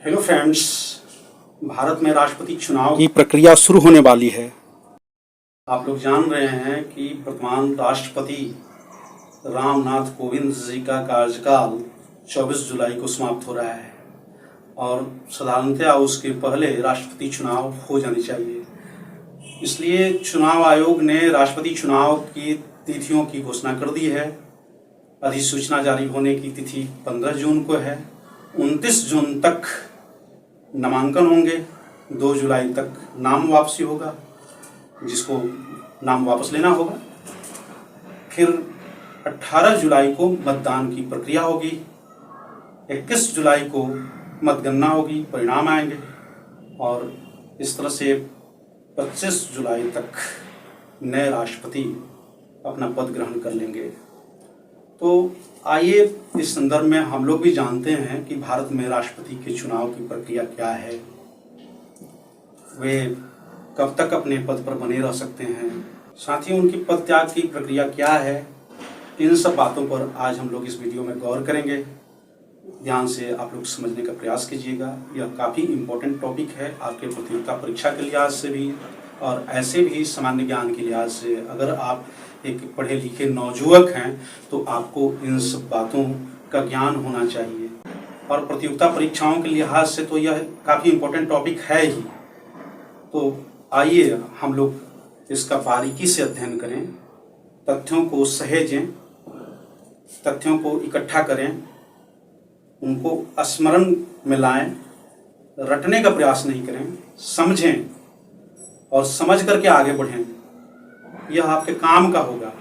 Hello friends, Bharat में राष्ट्रपति चुनाव की प्रक्रिया शुरू होने वाली है। आप लोग जान रहे हैं कि वर्तमान राष्ट्रपति रामनाथ कोविंद जी का कार्यकाल 24 जुलाई को समाप्त हो रहा है और साधारणतया उसके पहले राष्ट्रपति चुनाव हो जाने चाहिए। इसलिए चुनाव आयोग ने राष्ट्रपति चुनाव की तिथियों की घोषणा कर दी है। अधिसूचना जारी होने की तिथि 15 जून को है। 29 जून तक नामांकन होंगे। 2 जुलाई तक नाम वापसी होगा, जिसको नाम वापस लेना होगा। फिर 18 जुलाई को मतदान की प्रक्रिया होगी। 21 जुलाई को मतगणना होगी, परिणाम आएंगे और इस तरह से 25 जुलाई तक नए राष्ट्रपति अपना पद ग्रहण कर लेंगे। तो आइए इस संदर्भ में हम लोग भी जानते हैं कि भारत में राष्ट्रपति के चुनाव की प्रक्रिया क्या है, वे कब तक अपने पद पर बने रह सकते हैं, साथ ही उनकी पद त्याग की प्रक्रिया क्या है। इन सब बातों पर आज हम लोग इस वीडियो में गौर करेंगे। ध्यान से आप लोग समझने का प्रयास कीजिएगा। यह काफ़ी इम्पोर्टेंट टॉपिक है आपके प्रतियोगिता परीक्षा के लिहाज से भी और ऐसे भी सामान्य ज्ञान के लिहाज से। अगर आप एक पढ़े लिखे नौजुवक हैं तो आपको इन सब बातों का ज्ञान होना चाहिए और प्रतियोगिता परीक्षाओं के लिहाज से तो यह काफ़ी इम्पोर्टेंट टॉपिक है ही। तो आइए हम लोग इसका बारीकी से अध्ययन करें, तथ्यों को सहेजें, तथ्यों को इकट्ठा करें, उनको स्मरण में लाएं, रटने का प्रयास नहीं करें, समझें और समझ करके आगे बढ़ें। यह आपके काम का होगा।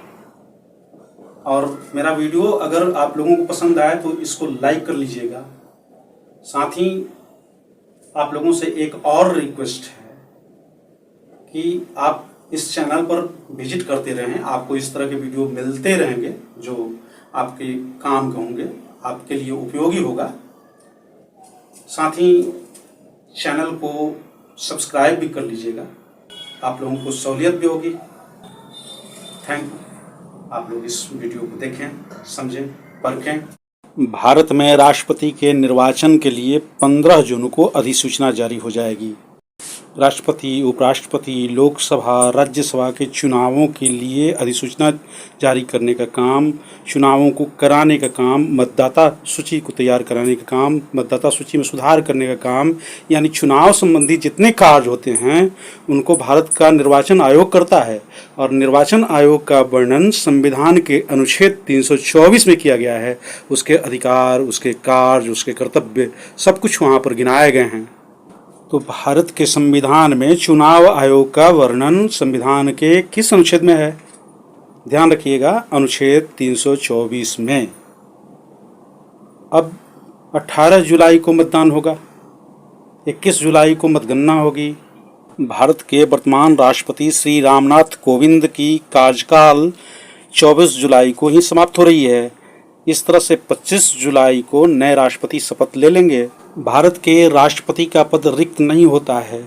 और मेरा वीडियो अगर आप लोगों को पसंद आए तो इसको लाइक कर लीजिएगा। साथ ही आप लोगों से एक और रिक्वेस्ट है कि आप इस चैनल पर विजिट करते रहें। आपको इस तरह के वीडियो मिलते रहेंगे जो आपके काम के होंगे, आपके लिए उपयोगी होगा। साथ ही चैनल को सब्सक्राइब भी कर लीजिएगा, आप लोगों को सहूलियत भी होगी। Thank you. आप लोग इस वीडियो को देखें, समझें, परखें। भारत में राष्ट्रपति के निर्वाचन के लिए 15 जून को अधिसूचना जारी हो जाएगी। राष्ट्रपति, उपराष्ट्रपति, लोकसभा, राज्यसभा के चुनावों के लिए अधिसूचना जारी करने का काम, चुनावों को कराने का काम, मतदाता सूची को तैयार कराने का काम, मतदाता सूची में सुधार करने का काम, यानी चुनाव संबंधी जितने कार्य होते हैं उनको भारत का निर्वाचन आयोग करता है। और निर्वाचन आयोग का वर्णन संविधान के अनुच्छेद 324 में किया गया है। उसके अधिकार, उसके कार्य, उसके कर्तव्य सब कुछ वहाँ पर गिनाए गए हैं। तो भारत के संविधान में चुनाव आयोग का वर्णन संविधान के किस अनुच्छेद में है? ध्यान रखिएगा, अनुच्छेद 324 में। अब 18 जुलाई को मतदान होगा, 21 जुलाई को मतगणना होगी। भारत के वर्तमान राष्ट्रपति श्री रामनाथ कोविंद की कार्यकाल 24 जुलाई को ही समाप्त हो रही है। इस तरह से 25 जुलाई को नए राष्ट्रपति शपथ ले लेंगे। भारत के राष्ट्रपति का पद रिक्त नहीं होता है,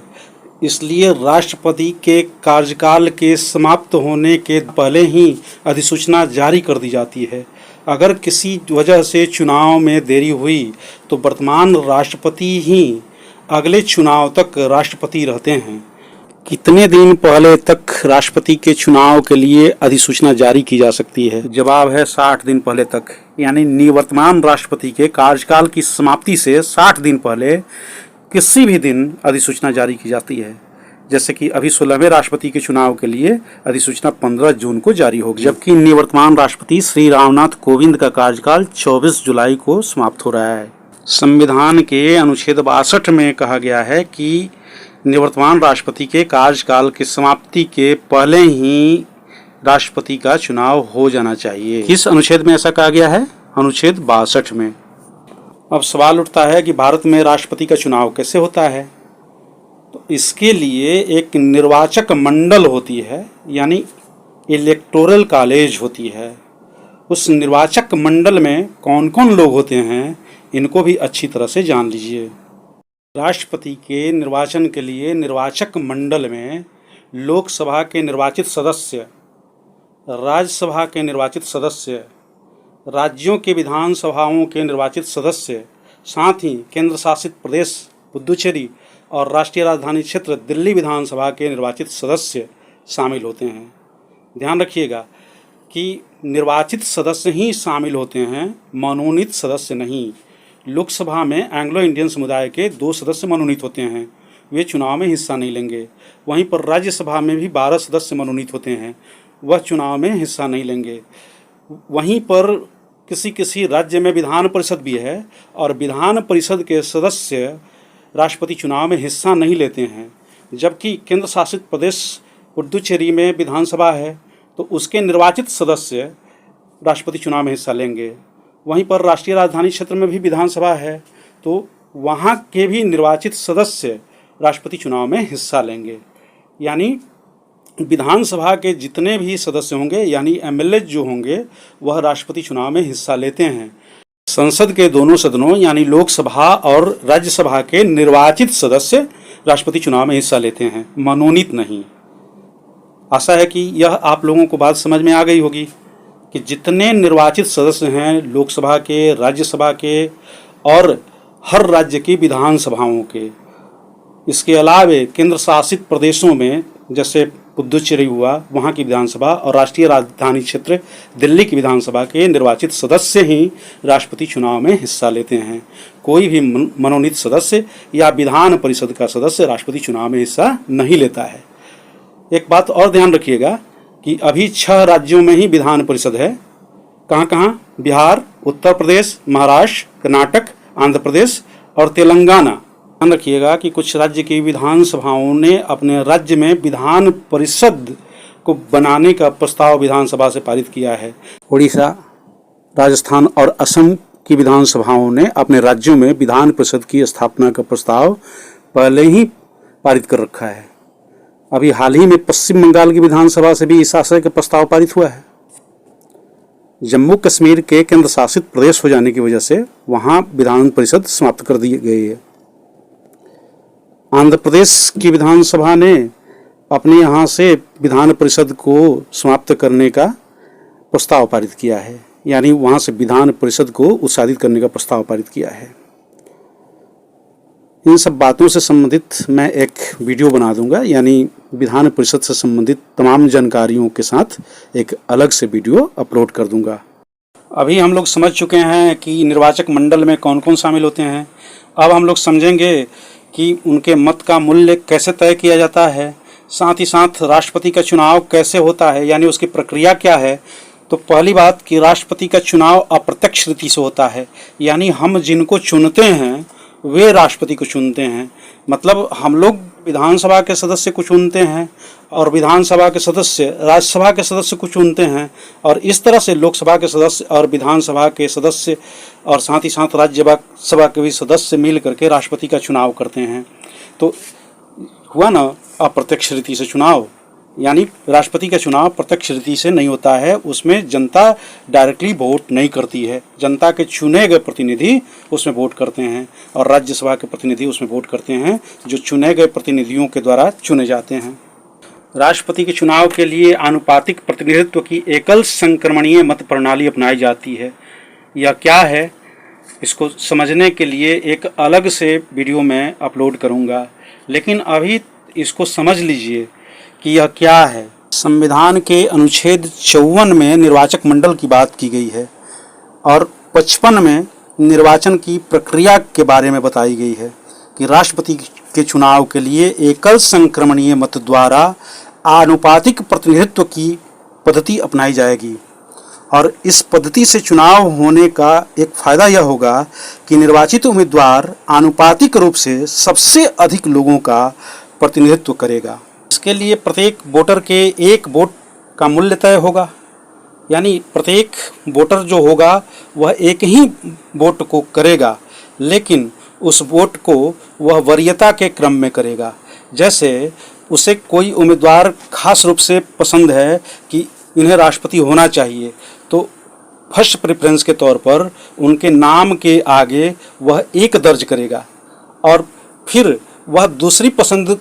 इसलिए राष्ट्रपति के कार्यकाल के समाप्त होने के पहले ही अधिसूचना जारी कर दी जाती है। अगर किसी वजह से चुनाव में देरी हुई तो वर्तमान राष्ट्रपति ही अगले चुनाव तक राष्ट्रपति रहते हैं। कितने दिन पहले तक राष्ट्रपति के चुनाव के लिए अधिसूचना जारी की जा सकती है? जवाब है 60 दिन पहले तक, यानी निवर्तमान राष्ट्रपति के कार्यकाल की समाप्ति से 60 दिन पहले किसी भी दिन अधिसूचना जारी की जाती है। जैसे कि अभी 16वें राष्ट्रपति के चुनाव के लिए अधिसूचना 15 जून को जारी होगी, जबकि निवर्तमान राष्ट्रपति श्री रामनाथ कोविंद का कार्यकाल 24 जुलाई को समाप्त हो रहा है। संविधान के अनुच्छेद 62 में कहा गया है कि निवर्तमान राष्ट्रपति के कार्यकाल की समाप्ति के पहले ही राष्ट्रपति का चुनाव हो जाना चाहिए। किस अनुच्छेद में ऐसा कहा गया है? अनुच्छेद 62 में। अब सवाल उठता है कि भारत में राष्ट्रपति का चुनाव कैसे होता है? तो इसके लिए एक निर्वाचक मंडल होती है, यानी इलेक्टोरल कॉलेज होती है। उस निर्वाचक मंडल में कौन कौन लोग होते हैं, इनको भी अच्छी तरह से जान लीजिए। राष्ट्रपति के निर्वाचन के लिए निर्वाचक मंडल में लोकसभा के निर्वाचित सदस्य, राज्यसभा के निर्वाचित सदस्य, राज्यों के विधानसभाओं के निर्वाचित सदस्य, साथ ही केंद्र शासित प्रदेश पुदुचेरी और राष्ट्रीय राजधानी क्षेत्र दिल्ली विधानसभा के निर्वाचित सदस्य शामिल होते हैं। ध्यान रखिएगा कि निर्वाचित सदस्य ही शामिल होते हैं, मनोनीत सदस्य नहीं। लोकसभा में एंग्लो इंडियन समुदाय के 2 सदस्य मनोनीत होते हैं, वे चुनाव में हिस्सा नहीं लेंगे। वहीं पर राज्यसभा में भी 12 सदस्य मनोनीत होते हैं, वह चुनाव में हिस्सा नहीं लेंगे। वहीं पर किसी किसी राज्य में विधान परिषद भी है और विधान परिषद के सदस्य राष्ट्रपति चुनाव में हिस्सा नहीं लेते हैं। जबकि केंद्र शासित प्रदेश पुडुचेरी में विधानसभा है तो उसके निर्वाचित सदस्य राष्ट्रपति चुनाव में हिस्सा लेंगे। वहीं पर राष्ट्रीय राजधानी क्षेत्र में भी विधानसभा है तो वहाँ के भी निर्वाचित सदस्य राष्ट्रपति चुनाव में हिस्सा लेंगे। यानी विधानसभा के जितने भी सदस्य होंगे यानी एमएलए जो होंगे वह राष्ट्रपति चुनाव में हिस्सा लेते हैं। संसद के दोनों सदनों यानी लोकसभा और राज्यसभा के निर्वाचित सदस्य राष्ट्रपति चुनाव में हिस्सा लेते हैं, मनोनीत नहीं। आशा है कि यह आप लोगों को बात समझ में आ गई होगी कि जितने निर्वाचित सदस्य हैं लोकसभा के, राज्यसभा के और हर राज्य की विधानसभाओं के, इसके अलावे केंद्र शासित प्रदेशों में जैसे पुदुचेरी हुआ वहाँ की विधानसभा और राष्ट्रीय राजधानी क्षेत्र दिल्ली की विधानसभा के निर्वाचित सदस्य ही राष्ट्रपति चुनाव में हिस्सा लेते हैं। कोई भी मनोनीत सदस्य या विधान परिषद का सदस्य राष्ट्रपति चुनाव में हिस्सा नहीं लेता है। एक बात और ध्यान रखिएगा कि अभी 6 राज्यों में ही विधान परिषद है। कहाँ कहाँ? बिहार, उत्तर प्रदेश, महाराष्ट्र, कर्नाटक, आंध्र प्रदेश और तेलंगाना। ध्यान रखिएगा कि कुछ राज्य की विधानसभाओं ने अपने राज्य में विधान परिषद को बनाने का प्रस्ताव विधानसभा से पारित किया है। उड़ीसा, राजस्थान और असम की विधानसभाओं ने अपने राज्यों में विधान परिषद की स्थापना का प्रस्ताव पहले ही पारित कर रखा है। अभी हाल ही में पश्चिम बंगाल की विधानसभा से भी इस आशय का प्रस्ताव पारित हुआ है। जम्मू कश्मीर के केंद्र शासित प्रदेश हो जाने की वजह से वहां विधान परिषद समाप्त कर दी गई है। आंध्र प्रदेश की विधानसभा ने अपने यहाँ से विधान परिषद को समाप्त करने का प्रस्ताव पारित किया है, यानी वहाँ से विधान परिषद को उत्साहित करने का प्रस्ताव पारित किया है। इन सब बातों से संबंधित मैं एक वीडियो बना दूंगा, यानी विधान परिषद से संबंधित तमाम जानकारियों के साथ एक अलग से वीडियो अपलोड कर दूंगा। अभी हम लोग समझ चुके हैं कि निर्वाचक मंडल में कौन कौन शामिल होते हैं। अब हम लोग समझेंगे कि उनके मत का मूल्य कैसे तय किया जाता है, साथ ही साथ राष्ट्रपति का चुनाव कैसे होता है, यानी उसकी प्रक्रिया क्या है। तो पहली बात कि राष्ट्रपति का चुनाव अप्रत्यक्ष रीति से होता है, यानी हम जिनको चुनते हैं वे राष्ट्रपति को चुनते हैं। मतलब हम लोग विधानसभा के सदस्य को चुनते हैं और विधानसभा के सदस्य राज्यसभा के सदस्य को चुनते हैं, और इस तरह से लोकसभा के सदस्य और विधानसभा के सदस्य और साथ ही साथ राज्यसभा के भी सदस्य मिल करके राष्ट्रपति का चुनाव करते हैं। तो हुआ ना अप्रत्यक्ष रीति से चुनाव, यानी राष्ट्रपति का चुनाव प्रत्यक्ष रीति से नहीं होता है, उसमें जनता डायरेक्टली वोट नहीं करती है। जनता के चुने गए प्रतिनिधि उसमें वोट करते हैं और राज्यसभा के प्रतिनिधि उसमें वोट करते हैं, जो चुने गए प्रतिनिधियों के द्वारा चुने जाते हैं। राष्ट्रपति के चुनाव के लिए आनुपातिक प्रतिनिधित्व की एकल संक्रमणीय मत प्रणाली अपनाई जाती है। यह क्या है, इसको समझने के लिए एक अलग से वीडियो मैं अपलोड करूँगा, लेकिन अभी इसको समझ लीजिए कि यह क्या है। संविधान के अनुच्छेद 54 में निर्वाचक मंडल की बात की गई है और 55 में निर्वाचन की प्रक्रिया के बारे में बताई गई है कि राष्ट्रपति के चुनाव के लिए एकल संक्रमणीय मत द्वारा आनुपातिक प्रतिनिधित्व की पद्धति अपनाई जाएगी। और इस पद्धति से चुनाव होने का एक फायदा यह होगा कि निर्वाचित उम्मीदवार आनुपातिक रूप से सबसे अधिक लोगों का प्रतिनिधित्व करेगा। इसके लिए प्रत्येक वोटर के एक वोट का मूल्य तय होगा, यानी प्रत्येक वोटर जो होगा वह एक ही वोट को करेगा, लेकिन उस वोट को वह वरीयता के क्रम में करेगा। जैसे उसे कोई उम्मीदवार खास रूप से पसंद है कि इन्हें राष्ट्रपति होना चाहिए, तो फर्स्ट प्रेफरेंस के तौर पर उनके नाम के आगे वह 1 दर्ज करेगा और फिर वह दूसरी पसंद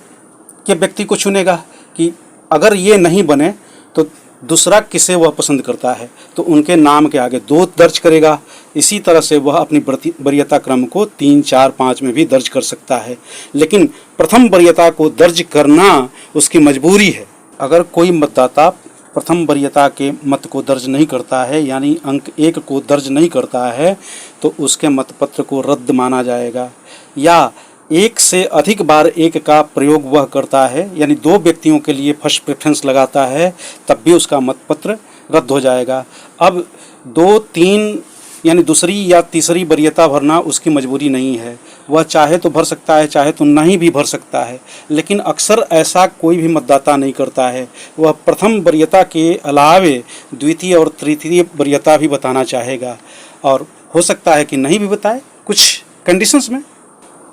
के व्यक्ति को चुनेगा कि अगर ये नहीं बने तो दूसरा किसे वह पसंद करता है तो उनके नाम के आगे 2 दर्ज करेगा। इसी तरह से वह अपनी वरीयता क्रम को 3, 4, 5 में भी दर्ज कर सकता है, लेकिन प्रथम वरीयता को दर्ज करना उसकी मजबूरी है। अगर कोई मतदाता प्रथम वरीयता के मत को दर्ज नहीं करता है, यानी अंक 1 को दर्ज नहीं करता है, तो उसके मतपत्र को रद्द माना जाएगा। या 1 से अधिक बार 1 का प्रयोग वह करता है, यानी 2 व्यक्तियों के लिए फर्स्ट प्रेफरेंस लगाता है, तब भी उसका मतपत्र रद्द हो जाएगा। अब 2, 3 यानी दूसरी या तीसरी वरीयता भरना उसकी मजबूरी नहीं है। वह चाहे तो भर सकता है, चाहे तो नहीं भी भर सकता है, लेकिन अक्सर ऐसा कोई भी मतदाता नहीं करता है। वह प्रथम वरीयता के अलावे द्वितीय और तृतीय वरीयता भी बताना चाहेगा, और हो सकता है कि नहीं भी बताए कुछ कंडीशंस में।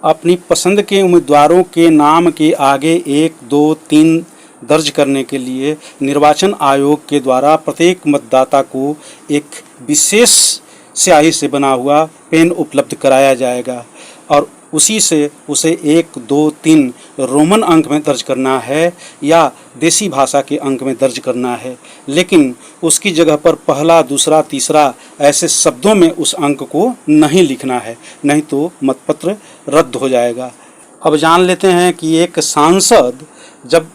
अपनी पसंद के उम्मीदवारों के नाम के आगे 1, 2, 3 दर्ज करने के लिए निर्वाचन आयोग के द्वारा प्रत्येक मतदाता को एक विशेष स्याही से बना हुआ पेन उपलब्ध कराया जाएगा, और उसी से उसे 1, 2, 3 रोमन अंक में दर्ज करना है या देसी भाषा के अंक में दर्ज करना है, लेकिन उसकी जगह पर पहला, दूसरा, तीसरा ऐसे शब्दों में उस अंक को नहीं लिखना है, नहीं तो मतपत्र रद्द हो जाएगा। अब जान लेते हैं कि एक सांसद जब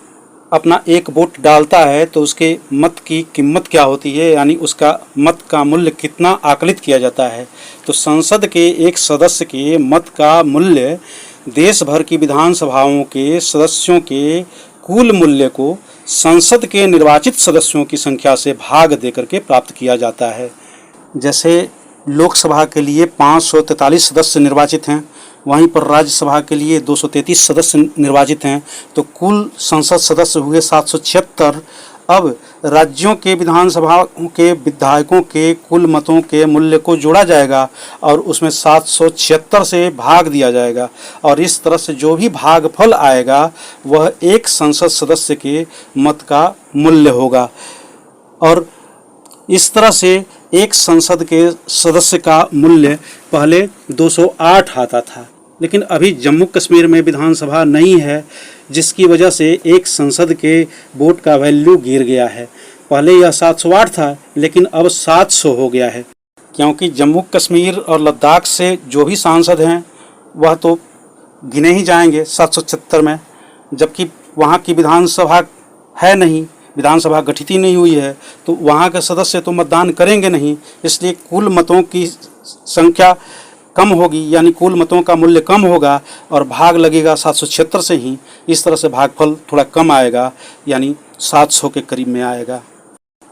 अपना 1 वोट डालता है तो उसके मत की कीमत क्या होती है, यानी उसका मत का मूल्य कितना आकलित किया जाता है। तो संसद के एक सदस्य के मत का मूल्य देश भर की विधानसभाओं के सदस्यों के कुल मूल्य को संसद के निर्वाचित सदस्यों की संख्या से भाग देकर के प्राप्त किया जाता है। जैसे लोकसभा के लिए 543 सदस्य निर्वाचित हैं, वहीं पर राज्यसभा के लिए 233 सदस्य निर्वाचित हैं, तो कुल संसद सदस्य हुए 776। अब राज्यों के विधानसभा के विधायकों के कुल मतों के मूल्य को जोड़ा जाएगा और उसमें 776 से भाग दिया जाएगा, और इस तरह से जो भी भागफल आएगा वह एक संसद सदस्य के मत का मूल्य होगा। और इस तरह से एक संसद के सदस्य का मूल्य पहले 208 आता था, लेकिन अभी जम्मू कश्मीर में विधानसभा नहीं है, जिसकी वजह से एक संसद के वोट का वैल्यू गिर गया है। पहले यह 708 था, लेकिन अब 700 हो गया है, क्योंकि जम्मू कश्मीर और लद्दाख से जो भी सांसद हैं वह तो गिने ही जाएंगे 776 में, जबकि वहाँ की विधानसभा है नहीं, विधानसभा गठित ही नहीं हुई है, तो वहाँ के सदस्य तो मतदान करेंगे नहीं, इसलिए कुल मतों की संख्या कम होगी, यानी कुल मतों का मूल्य कम होगा और भाग लगेगा 776 से ही। इस तरह से भागफल थोड़ा कम आएगा, यानी 700 के करीब में आएगा।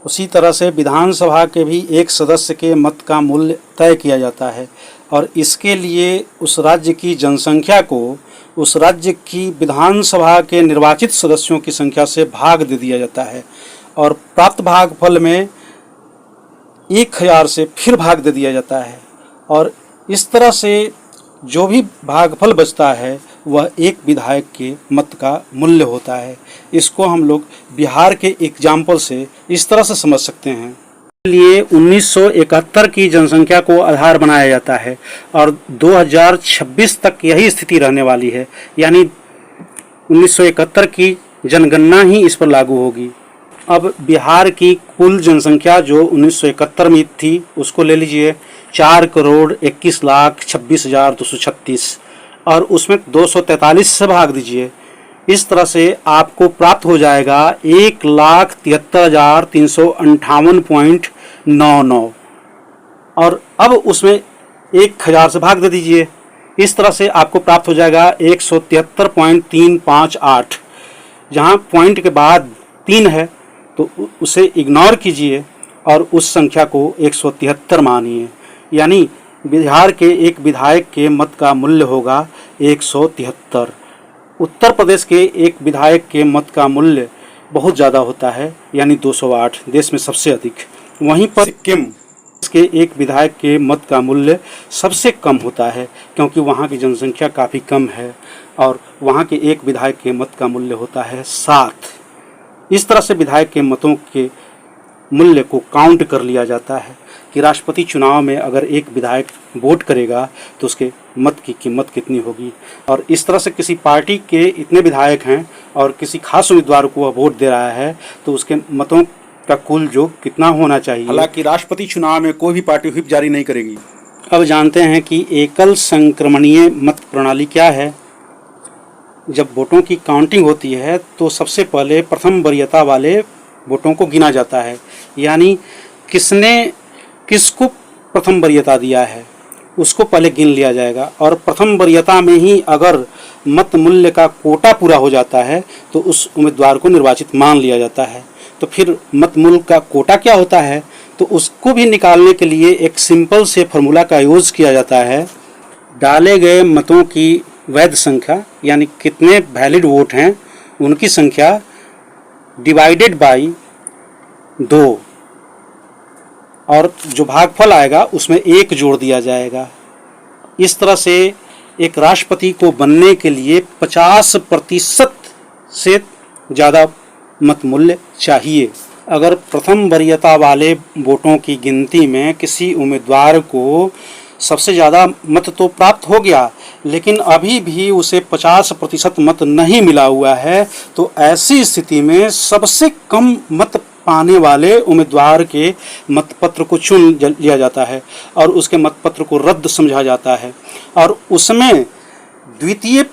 उसी तरह से विधानसभा के भी एक सदस्य के मत का मूल्य तय किया जाता है, और इसके लिए उस राज्य की जनसंख्या को उस राज्य की विधानसभा के निर्वाचित सदस्यों की संख्या से भाग दे दिया जाता है, और प्राप्त भागफल में 1000 से फिर भाग दे दिया जाता है, और इस तरह से जो भी भागफल बचता है वह एक विधायक के मत का मूल्य होता है। इसको हम लोग बिहार के एग्जाम्पल से इस तरह से समझ सकते हैं। लिए 1971 की जनसंख्या को आधार बनाया जाता है और 2026 तक यही स्थिति रहने वाली है, यानी 1971 की जनगणना ही इस पर लागू होगी। अब बिहार की कुल जनसंख्या जो 1971 में थी उसको ले लीजिए, 4,21,26,236, और उसमें 243 से भाग दीजिए। इस तरह से आपको प्राप्त हो जाएगा 1,73,358.99, और अब उसमें 1000 से भाग दे दीजिए। इस तरह से आपको प्राप्त हो जाएगा 173.358। जहाँ पॉइंट के बाद 3 है तो उसे इग्नोर कीजिए और उस संख्या को 173 मानिए, यानी बिहार के एक विधायक के मत का मूल्य होगा 173। उत्तर प्रदेश के एक विधायक के मत का मूल्य बहुत ज़्यादा होता है, यानी 208, देश में सबसे अधिक। वहीं पर सिक्किम के एक विधायक के मत का मूल्य सबसे कम होता है, क्योंकि वहाँ की जनसंख्या काफ़ी कम है और वहाँ के एक विधायक के मत का मूल्य होता है 7। इस तरह से विधायक के मतों के मूल्य को काउंट कर लिया जाता है कि राष्ट्रपति चुनाव में अगर एक विधायक वोट करेगा तो उसके मत की कीमत कितनी होगी। और इस तरह से किसी पार्टी के इतने विधायक हैं और किसी खास उम्मीदवार को वह वोट दे रहा है तो उसके मतों का कुल योग कितना होना चाहिए। हालांकि राष्ट्रपति चुनाव में कोई भी पार्टी व्हिप जारी नहीं करेगी। अब जानते हैं कि एकल संक्रमणीय मत प्रणाली क्या है। जब वोटों की काउंटिंग होती है तो सबसे पहले प्रथम वरीयता वाले वोटों को गिना जाता है, यानी किसने किसको प्रथम वरीयता दिया है उसको पहले गिन लिया जाएगा। और प्रथम वरीयता में ही अगर मत मूल्य का कोटा पूरा हो जाता है तो उस उम्मीदवार को निर्वाचित मान लिया जाता है। तो फिर मत मूल्य का कोटा क्या होता है, तो उसको भी निकालने के लिए एक सिंपल से फार्मूला का यूज़ किया जाता है। डाले गए मतों की वैध संख्या, यानी कितने वैलिड वोट हैं उनकी संख्या, डिवाइडेड बाई 2, और जो भागफल आएगा उसमें 1 जोड़ दिया जाएगा। इस तरह से एक राष्ट्रपति को बनने के लिए 50% से ज़्यादा मत मूल्य चाहिए। अगर प्रथम वरीयता वाले वोटों की गिनती में किसी उम्मीदवार को सबसे ज़्यादा मत तो प्राप्त हो गया, लेकिन अभी भी उसे 50% मत नहीं मिला हुआ है, तो ऐसी स्थिति में सबसे कम मत पाने वाले उम्मीदवार के मतपत्र को चुन लिया जाता है और उसके मतपत्र को रद्द समझा जाता है और उसमें द्वितीय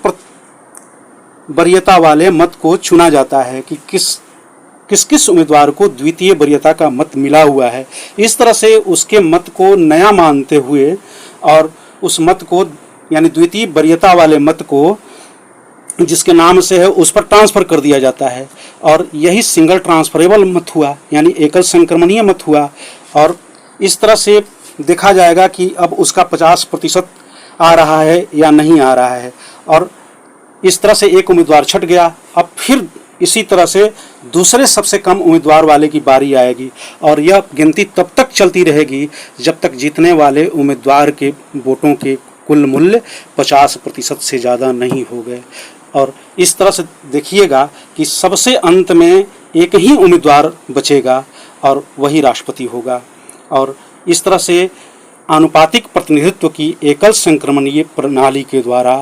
वरीयता वाले मत को चुना जाता है कि किस उम्मीदवार को द्वितीय वरीयता का मत मिला हुआ है। इस तरह से उसके मत को नया मानते हुए और उस मत को, यानी द्वितीय वरीयता वाले मत को जिसके नाम से है उस पर ट्रांसफ़र कर दिया जाता है और यही सिंगल ट्रांसफरेबल मत हुआ, यानी एकल संक्रमणीय मत हुआ। और इस तरह से देखा जाएगा कि अब उसका 50% आ रहा है या नहीं आ रहा है, और इस तरह से एक उम्मीदवार छट गया। अब फिर इसी तरह से दूसरे सबसे कम उम्मीदवार वाले की बारी आएगी और यह गिनती तब तक चलती रहेगी जब तक जीतने वाले उम्मीदवार के वोटों के कुल मूल्य 50% से ज़्यादा नहीं हो गए। और इस तरह से देखिएगा कि सबसे अंत में एक ही उम्मीदवार बचेगा और वही राष्ट्रपति होगा। और इस तरह से आनुपातिक प्रतिनिधित्व की एकल संक्रमणीय प्रणाली के द्वारा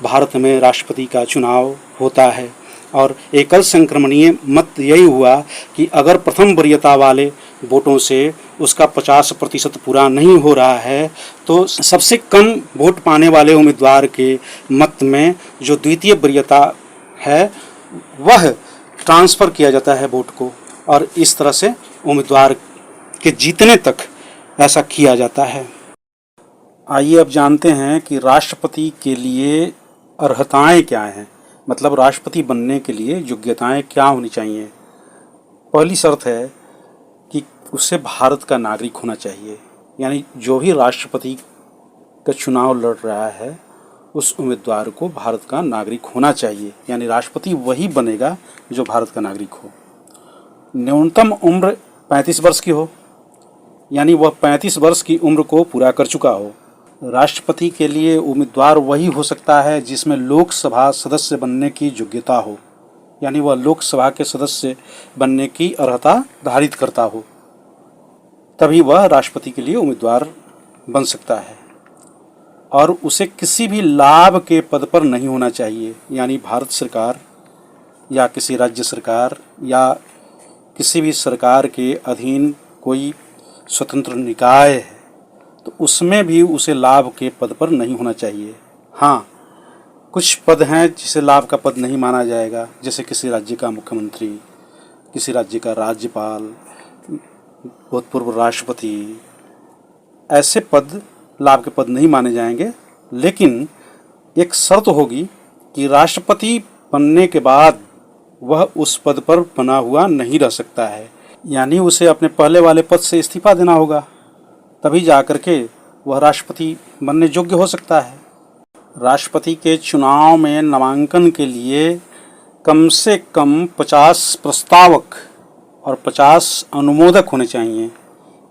भारत में राष्ट्रपति का चुनाव होता है। और एकल संक्रमणीय मत यही हुआ कि अगर प्रथम वरीयता वाले वोटों से उसका 50% पूरा नहीं हो रहा है तो सबसे कम वोट पाने वाले उम्मीदवार के मत में जो द्वितीय वरीयता है वह ट्रांसफ़र किया जाता है वोट को, और इस तरह से उम्मीदवार के जीतने तक ऐसा किया जाता है। आइए अब जानते हैं कि राष्ट्रपति के लिए अर्हताएं क्या हैं, मतलब राष्ट्रपति बनने के लिए योग्यताएं क्या होनी चाहिए। पहली शर्त है कि उसे भारत का नागरिक होना चाहिए, यानी जो भी राष्ट्रपति का चुनाव लड़ रहा है उस उम्मीदवार को भारत का नागरिक होना चाहिए, यानी राष्ट्रपति वही बनेगा जो भारत का नागरिक हो। न्यूनतम उम्र 35 वर्ष की हो, यानी वह 35 वर्ष की उम्र को पूरा कर चुका हो। राष्ट्रपति के लिए उम्मीदवार वही हो सकता है जिसमें लोकसभा सदस्य बनने की योग्यता हो, यानी वह लोकसभा के सदस्य बनने की अर्हता धारित करता हो, तभी वह राष्ट्रपति के लिए उम्मीदवार बन सकता है। और उसे किसी भी लाभ के पद पर नहीं होना चाहिए, यानी भारत सरकार या किसी राज्य सरकार या किसी भी सरकार के अधीन कोई स्वतंत्र निकाय है तो उसमें भी उसे लाभ के पद पर नहीं होना चाहिए। हाँ, कुछ पद हैं जिसे लाभ का पद नहीं माना जाएगा, जैसे किसी राज्य का मुख्यमंत्री, किसी राज्य का राज्यपाल, भूतपूर्व राष्ट्रपति, ऐसे पद लाभ के पद नहीं माने जाएंगे। लेकिन एक शर्त होगी कि राष्ट्रपति बनने के बाद वह उस पद पर बना हुआ नहीं रह सकता है, यानी उसे अपने पहले वाले पद से इस्तीफा देना होगा, तभी जाकर के वह राष्ट्रपति बनने योग्य हो सकता है। राष्ट्रपति के चुनाव में नामांकन के लिए कम से कम 50 प्रस्तावक और 50 अनुमोदक होने चाहिए,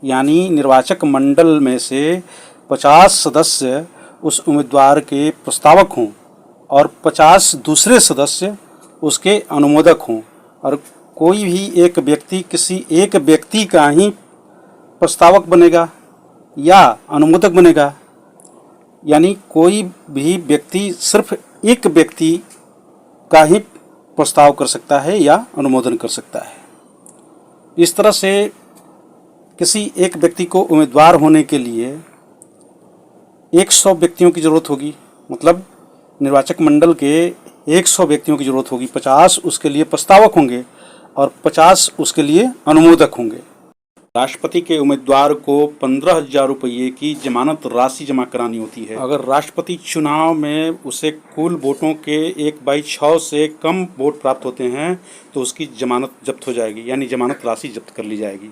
यानी निर्वाचक मंडल में से 50 सदस्य उस उम्मीदवार के प्रस्तावक हों और 50 दूसरे सदस्य उसके अनुमोदक हों, और कोई भी एक व्यक्ति किसी एक व्यक्ति का ही प्रस्तावक बनेगा या अनुमोदक बनेगा, यानी कोई भी व्यक्ति सिर्फ एक व्यक्ति का ही प्रस्ताव कर सकता है या अनुमोदन कर सकता है। इस तरह से किसी एक व्यक्ति को उम्मीदवार होने के लिए 100 व्यक्तियों की ज़रूरत होगी, मतलब निर्वाचक मंडल के 100 व्यक्तियों की ज़रूरत होगी। 50 उसके लिए प्रस्तावक होंगे और 50 उसके लिए अनुमोदक होंगे। राष्ट्रपति के उम्मीदवार को 15,000 रुपये की जमानत राशि जमा करानी होती है। अगर राष्ट्रपति चुनाव में उसे कुल वोटों के 1/6 से कम वोट प्राप्त होते हैं तो उसकी जमानत जब्त हो जाएगी, यानी जमानत राशि जब्त कर ली जाएगी।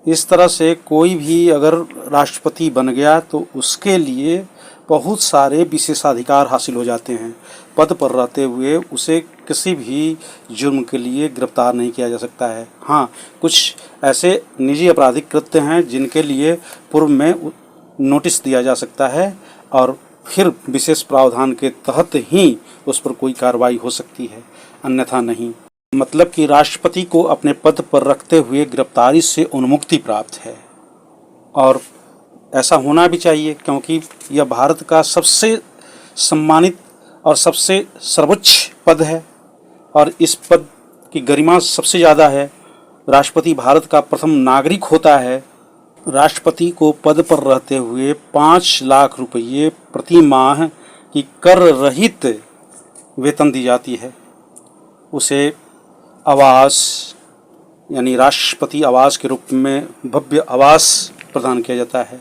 इस तरह से कोई भी अगर राष्ट्रपति बन गया तो उसके लिए बहुत सारे विशेषाधिकार हासिल हो जाते हैं। पद पर रहते हुए उसे किसी भी जुर्म के लिए गिरफ्तार नहीं किया जा सकता है। हाँ, कुछ ऐसे निजी आपराधिक कृत्य हैं जिनके लिए पूर्व में नोटिस दिया जा सकता है और फिर विशेष प्रावधान के तहत ही उस पर कोई कार्रवाई हो सकती है, अन्यथा नहीं। मतलब कि राष्ट्रपति को अपने पद पर रखते हुए गिरफ्तारी से उन्मुक्ति प्राप्त है और ऐसा होना भी चाहिए, क्योंकि यह भारत का सबसे सम्मानित और सबसे सर्वोच्च पद है और इस पद की गरिमा सबसे ज़्यादा है। राष्ट्रपति भारत का प्रथम नागरिक होता है। राष्ट्रपति को पद पर रहते हुए 5 लाख रुपये प्रति माह की कर रहित वेतन दी जाती है। उसे आवास यानी राष्ट्रपति आवास के रूप में भव्य आवास प्रदान किया जाता है।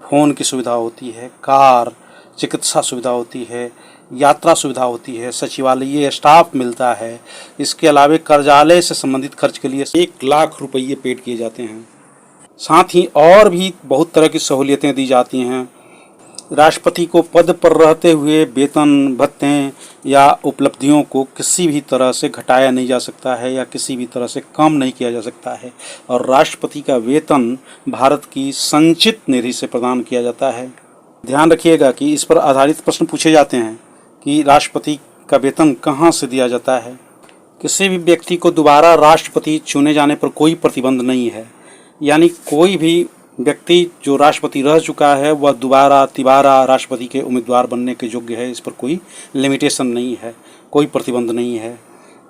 फ़ोन की सुविधा होती है, कार, चिकित्सा सुविधा होती है, यात्रा सुविधा होती है, सचिवालयीय स्टाफ मिलता है। इसके अलावा कार्यालय से संबंधित खर्च के लिए 1 लाख रुपये पेड किए जाते हैं। साथ ही और भी बहुत तरह की सहूलियतें दी जाती हैं। राष्ट्रपति को पद पर रहते हुए वेतन, भत्ते या उपलब्धियों को किसी भी तरह से घटाया नहीं जा सकता है या किसी भी तरह से कम नहीं किया जा सकता है और राष्ट्रपति का वेतन भारत की संचित निधि से प्रदान किया जाता है। ध्यान रखिएगा कि इस पर आधारित प्रश्न पूछे जाते हैं कि राष्ट्रपति का वेतन कहाँ से दिया जाता है। किसी भी व्यक्ति को दोबारा राष्ट्रपति चुने जाने पर कोई प्रतिबंध नहीं है, यानी कोई भी व्यक्ति जो राष्ट्रपति रह चुका है वह दोबारा तिबारा राष्ट्रपति के उम्मीदवार बनने के योग्य है। इस पर कोई लिमिटेशन नहीं है, कोई प्रतिबंध नहीं है।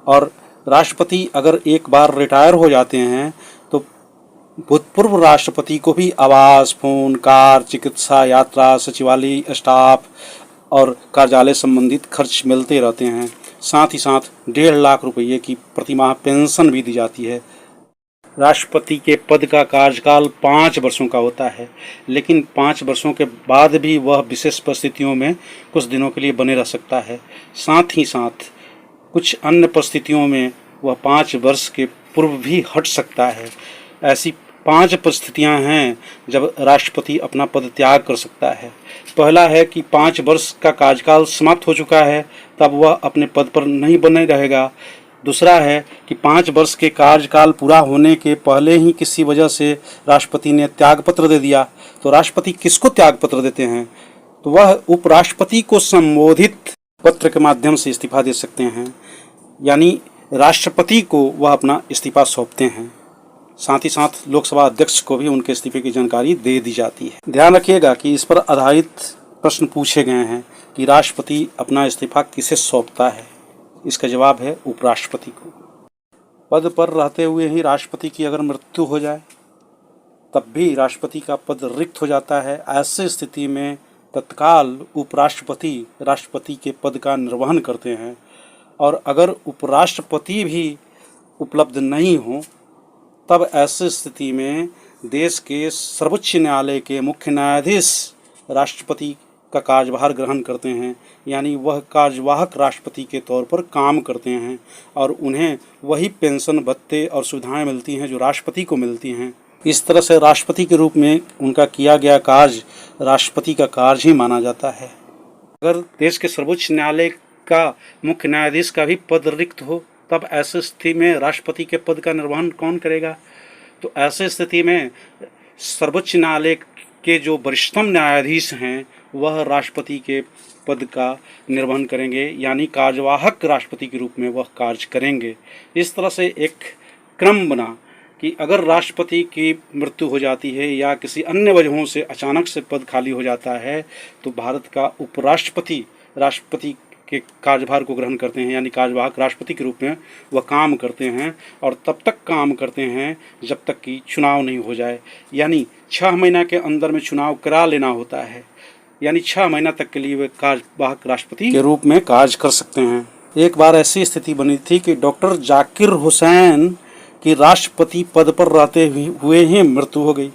और राष्ट्रपति अगर एक बार रिटायर हो जाते हैं तो भूतपूर्व राष्ट्रपति को भी आवास, फ़ोन, कार, चिकित्सा, यात्रा, सचिवालय स्टाफ और कार्यालय संबंधित खर्च मिलते रहते हैं। साथ ही साथ 1.5 लाख रुपये की प्रतिमाह पेंशन भी दी जाती है। राष्ट्रपति के पद का कार्यकाल 5 वर्षों का होता है, लेकिन 5 वर्षों के बाद भी वह विशेष परिस्थितियों में कुछ दिनों के लिए बने रह सकता है। साथ ही साथ कुछ अन्य परिस्थितियों में वह 5 वर्ष के पूर्व भी हट सकता है। ऐसी 5 परिस्थितियां हैं जब राष्ट्रपति अपना पद त्याग कर सकता है। पहला है कि 5 वर्ष का कार्यकाल समाप्त हो चुका है, तब वह अपने पद पर नहीं बने रहेगा। दूसरा है कि 5 वर्ष के कार्यकाल पूरा होने के पहले ही किसी वजह से राष्ट्रपति ने त्यागपत्र दे दिया। तो राष्ट्रपति किसको त्यागपत्र देते हैं? तो वह उपराष्ट्रपति को संबोधित पत्र के माध्यम से इस्तीफा दे सकते हैं, यानी राष्ट्रपति को वह अपना इस्तीफा सौंपते हैं। साथ ही साथ लोकसभा अध्यक्ष को भी उनके इस्तीफे की जानकारी दे दी जाती है। ध्यान रखिएगा कि इस पर आधारित प्रश्न पूछे गए हैं कि राष्ट्रपति अपना इस्तीफा किसे सौंपता है। इसका जवाब है उपराष्ट्रपति को। पद पर रहते हुए ही राष्ट्रपति की अगर मृत्यु हो जाए तब भी राष्ट्रपति का पद रिक्त हो जाता है। ऐसी स्थिति में तत्काल उपराष्ट्रपति राष्ट्रपति के पद का निर्वहन करते हैं और अगर उपराष्ट्रपति भी उपलब्ध नहीं हो तब ऐसी स्थिति में देश के सर्वोच्च न्यायालय के मुख्य न्यायाधीश राष्ट्रपति का कार्यभार ग्रहण करते हैं, यानी वह कार्यवाहक राष्ट्रपति के तौर पर काम करते हैं और उन्हें वही पेंशन, भत्ते और सुविधाएं मिलती हैं जो राष्ट्रपति को मिलती हैं। इस तरह से राष्ट्रपति के रूप में उनका किया गया कार्य राष्ट्रपति का कार्य ही माना जाता है। अगर देश के सर्वोच्च न्यायालय का मुख्य न्यायाधीश का भी पद रिक्त हो तब ऐसी स्थिति में राष्ट्रपति के पद का निर्वहन कौन करेगा? तो ऐसी स्थिति में सर्वोच्च न्यायालय के जो वरिष्ठतम न्यायाधीश हैं वह राष्ट्रपति के पद का निर्वहन करेंगे, यानी कार्यवाहक राष्ट्रपति के रूप में वह कार्य करेंगे। इस तरह से एक क्रम बना कि अगर राष्ट्रपति की मृत्यु हो जाती है या किसी अन्य वजहों से अचानक से पद खाली हो जाता है तो भारत का उपराष्ट्रपति राष्ट्रपति के कार्यभार को ग्रहण करते हैं, यानी कार्यवाहक राष्ट्रपति के रूप में वह काम करते हैं और तब तक काम करते हैं जब तक कि चुनाव नहीं हो जाए, यानी 6 महीना के अंदर में चुनाव करा लेना होता है, यानी 6 महीना तक के लिए वे कार्यवाहक राष्ट्रपति के रूप में कार्य कर सकते हैं। एक बार ऐसी स्थिति बनी थी कि डॉक्टर जाकिर हुसैन की राष्ट्रपति पद पर रहते हुए ही मृत्यु हो गई।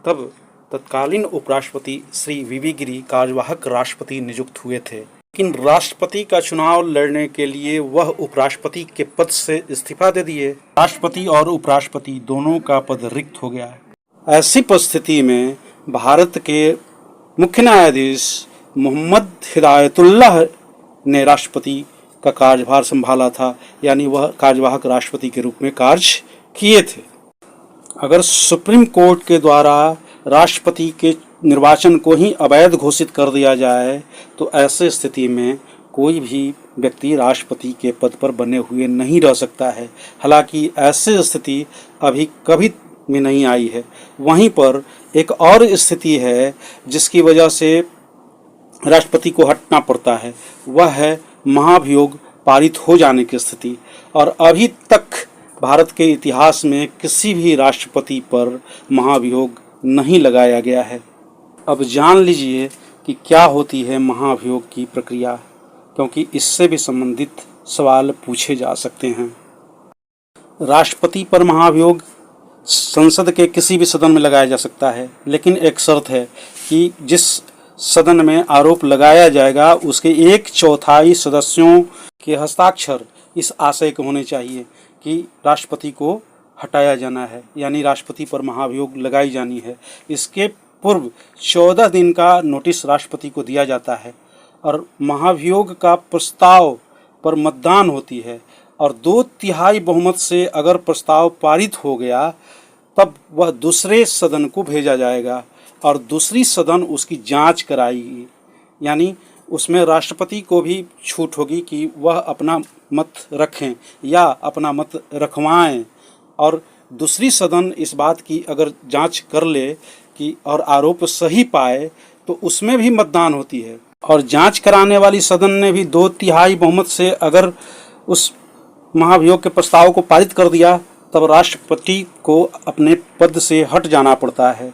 तब तत्कालीन उपराष्ट्रपति श्री वीवी गिरी कार्यवाहक राष्ट्रपति नियुक्त हुए थे, लेकिन राष्ट्रपति का चुनाव लड़ने के लिए वह उपराष्ट्रपति के पद से इस्तीफा दे दिए। राष्ट्रपति और उपराष्ट्रपति दोनों का पद रिक्त हो गया। ऐसी परिस्थिति में भारत के मुख्य न्यायाधीश मोहम्मद हिदायतुल्लाह ने राष्ट्रपति का कार्यभार संभाला था, यानी वह कार्यवाहक राष्ट्रपति के रूप में कार्य किए थे। अगर सुप्रीम कोर्ट के द्वारा राष्ट्रपति के निर्वाचन को ही अवैध घोषित कर दिया जाए तो ऐसे स्थिति में कोई भी व्यक्ति राष्ट्रपति के पद पर बने हुए नहीं रह सकता है। हालांकि ऐसी स्थिति अभी कभी भी नहीं आई है। वहीं पर एक और स्थिति है जिसकी वजह से राष्ट्रपति को हटना पड़ता है, वह है महाभियोग पारित हो जाने की स्थिति। और अभी तक भारत के इतिहास में किसी भी राष्ट्रपति पर महाभियोग नहीं लगाया गया है। अब जान लीजिए कि क्या होती है महाभियोग की प्रक्रिया, क्योंकि इससे भी संबंधित सवाल पूछे जा सकते हैं। राष्ट्रपति पर महाभियोग संसद के किसी भी सदन में लगाया जा सकता है, लेकिन एक शर्त है कि जिस सदन में आरोप लगाया जाएगा उसके 1/4 सदस्यों के हस्ताक्षर इस आशय के होने चाहिए कि राष्ट्रपति को हटाया जाना है, यानी राष्ट्रपति पर महाभियोग लगाई जानी है। इसके पूर्व 14 दिन का नोटिस राष्ट्रपति को दिया जाता है और महाभियोग का प्रस्ताव पर मतदान होती है और 2/3 बहुमत से अगर प्रस्ताव पारित हो गया तब वह दूसरे सदन को भेजा जाएगा और दूसरी सदन उसकी जांच कराएगी, यानी उसमें राष्ट्रपति को भी छूट होगी कि वह अपना मत रखें या अपना मत रखवाएं। और दूसरी सदन इस बात की अगर जांच कर ले कि और आरोप सही पाए तो उसमें भी मतदान होती है। और जांच कराने वाली सदन ने भी 2/3 बहुमत से अगर उस महाभियोग के प्रस्ताव को पारित कर दिया तब राष्ट्रपति को अपने पद से हट जाना पड़ता है,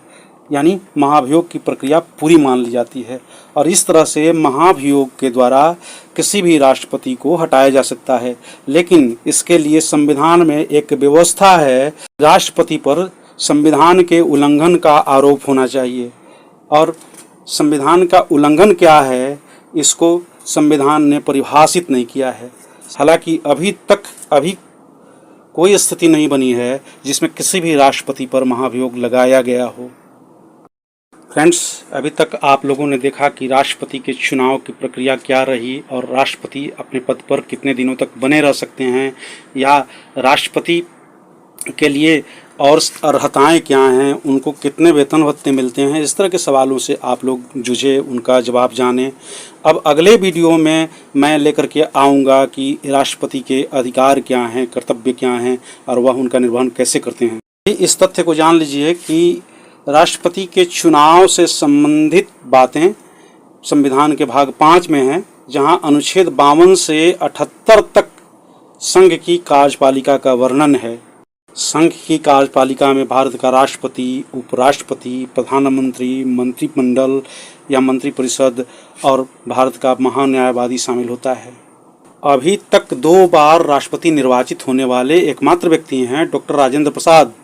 यानी महाभियोग की प्रक्रिया पूरी मान ली जाती है। और इस तरह से महाभियोग के द्वारा किसी भी राष्ट्रपति को हटाया जा सकता है। लेकिन इसके लिए संविधान में एक व्यवस्था है, राष्ट्रपति पर संविधान के उल्लंघन का आरोप होना चाहिए। और संविधान का उल्लंघन क्या है, इसको संविधान ने परिभाषित नहीं किया है। हालांकि अभी कोई स्थिति नहीं बनी है जिसमें किसी भी राष्ट्रपति पर महाभियोग लगाया गया हो। फ्रेंड्स, अभी तक आप लोगों ने देखा कि राष्ट्रपति के चुनाव की प्रक्रिया क्या रही और राष्ट्रपति अपने पद पर कितने दिनों तक बने रह सकते हैं, या राष्ट्रपति के लिए और अर्हताएं क्या हैं, उनको कितने वेतन भत्ते मिलते हैं। इस तरह के सवालों से आप लोग जूझे, उनका जवाब जानें। अब अगले वीडियो में मैं लेकर के आऊँगा कि राष्ट्रपति के अधिकार क्या हैं, कर्तव्य क्या हैं और वह उनका निर्वहन कैसे करते हैं। इस तथ्य को जान लीजिए कि राष्ट्रपति के चुनाव से संबंधित बातें संविधान के भाग 5 में हैं, जहां अनुच्छेद 52 से 78 तक संघ की कार्यपालिका का वर्णन है। संघ की कार्यपालिका में भारत का राष्ट्रपति, उपराष्ट्रपति, प्रधानमंत्री, मंत्रिमंडल या मंत्रिपरिषद और भारत का महान्यायवादी शामिल होता है। अभी तक 2 बार राष्ट्रपति निर्वाचित होने वाले एकमात्र व्यक्ति हैं डॉक्टर राजेंद्र प्रसाद।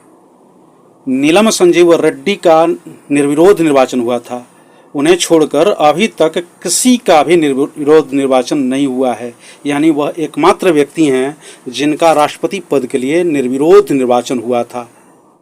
नीलम संजीव रेड्डी का निर्विरोध निर्वाचन हुआ था। उन्हें छोड़कर अभी तक किसी का भी निर्विरोध निर्वाचन नहीं हुआ है, यानी वह एकमात्र व्यक्ति हैं जिनका राष्ट्रपति पद के लिए निर्विरोध निर्वाचन हुआ था।